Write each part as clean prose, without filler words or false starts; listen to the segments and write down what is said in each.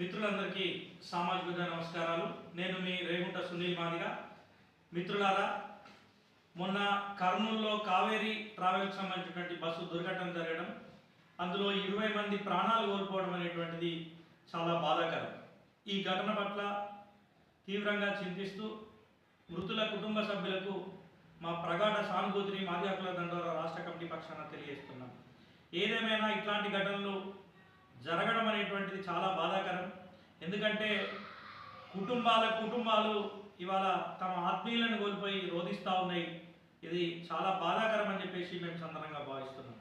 మిత్రులందరికీ సామాజిక నమస్కారాలు. నేను మీ రేగుంట సునీల్ మాదిగా. మిత్రులారా, మొన్న కర్నూలులో కావేరీ ట్రావెల్కి సంబంధించినటువంటి బస్సు దుర్ఘటన జరగడం, అందులో 20 మంది ప్రాణాలు కోల్పోవడం అనేటువంటిది చాలా బాధాకరం. ఈ ఘటన పట్ల తీవ్రంగా చింతిస్తూ మృతుల కుటుంబ సభ్యులకు మా ప్రగాఢ సానుభూతిని మాజీ హక్కుల దండోరా రాష్ట్ర కమిటీ పక్షాన తెలియజేస్తున్నాం. ఏదేమైనా ఇట్లాంటి ఘటనలు జరగడం అనేటువంటిది చాలా బాధాకరం. ఎందుకంటే కుటుంబాలు ఇవాళ తమ ఆత్మీయులను కోల్పోయి రోధిస్తూ ఉన్నాయి. ఇది చాలా బాధాకరం అని చెప్పేసి మేము సందర్భంగా భావిస్తున్నాం.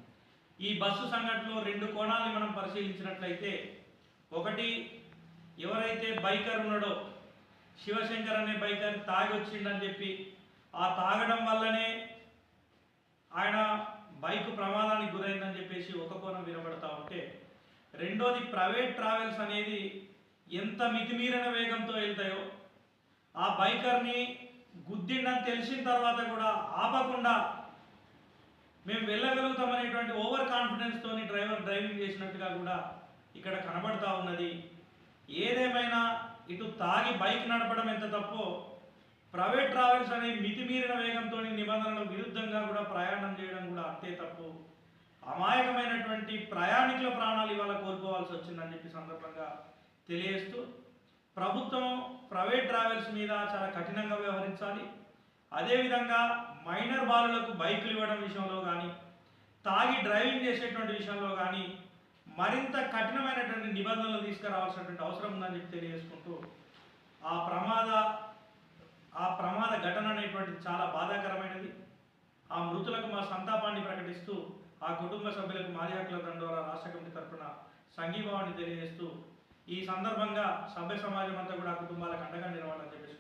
ఈ బస్సు సంఘటనలో 2 కోణాలని మనం పరిశీలించినట్లయితే, ఒకటి, ఎవరైతే బైకర్ ఉన్నాడో శివశంకర్ అనే బైకర్ తాగి వచ్చిండని చెప్పి ఆ తాగడం వల్లనే ఆయన బైక్ ప్రమాదానికి గురైందని చెప్పేసి ఒక కోణం వినబడతా ఉంటే, రెండోది ప్రైవేట్ ట్రావెల్స్ అనేది ఎంత మితిమీరిన వేగంతో వెళ్తాయో ఆ బైకర్ని గుద్దిండని తెలిసిన తర్వాత కూడా ఆపకుండా మేము వెళ్ళగలుగుతామనేటువంటి ఓవర్ కాన్ఫిడెన్స్తో డ్రైవర్ డ్రైవింగ్ చేసినట్టుగా కూడా ఇక్కడ కనబడతా ఉన్నది. ఏదేమైనా ఇటు తాగి బైక్ నడపడం ఎంత తప్పో, ప్రైవేట్ ట్రావెల్స్ అనే మితిమీరిన వేగంతో నిబంధనల విరుద్ధంగా కూడా ప్రయాణం చేయడం కూడా అంతే తప్పు. అమాయకమైనటువంటి ప్రయాణికుల ప్రాణాలు ఇవాళ కోల్పోవాల్సి వచ్చిందని చెప్పి సందర్భంగా తెలియజేస్తూ, ప్రభుత్వం ప్రైవేట్ ట్రావెల్స్ మీద చాలా కఠినంగా వ్యవహరించాలి. అదేవిధంగా మైనర్ బాలులకు బైకులు ఇవ్వడం విషయంలో కానీ, తాగి డ్రైవింగ్ చేసేటువంటి విషయంలో కానీ మరింత కఠినమైనటువంటి నిబంధనలు తీసుకురావాల్సినటువంటి అవసరం ఉందని చెప్పి తెలియజేసుకుంటూ, ఆ ప్రమాద ఘటన అనేటువంటిది చాలా బాధాకరమైనది. ఆ మృతులకు మా సంతాపాన్ని ప్రకటిస్తూ, ఆ కుటుంబ సభ్యులకు మాజీ హక్కుల దండోరా రాష్ట్ర కమిటీ తరఫున సంఘీభావాన్ని తెలియజేస్తూ, ఈ సందర్భంగా సభ్య సమాజం అంతా కూడా కుటుంబాలకు అండగా నిలవాలని చెప్పేసి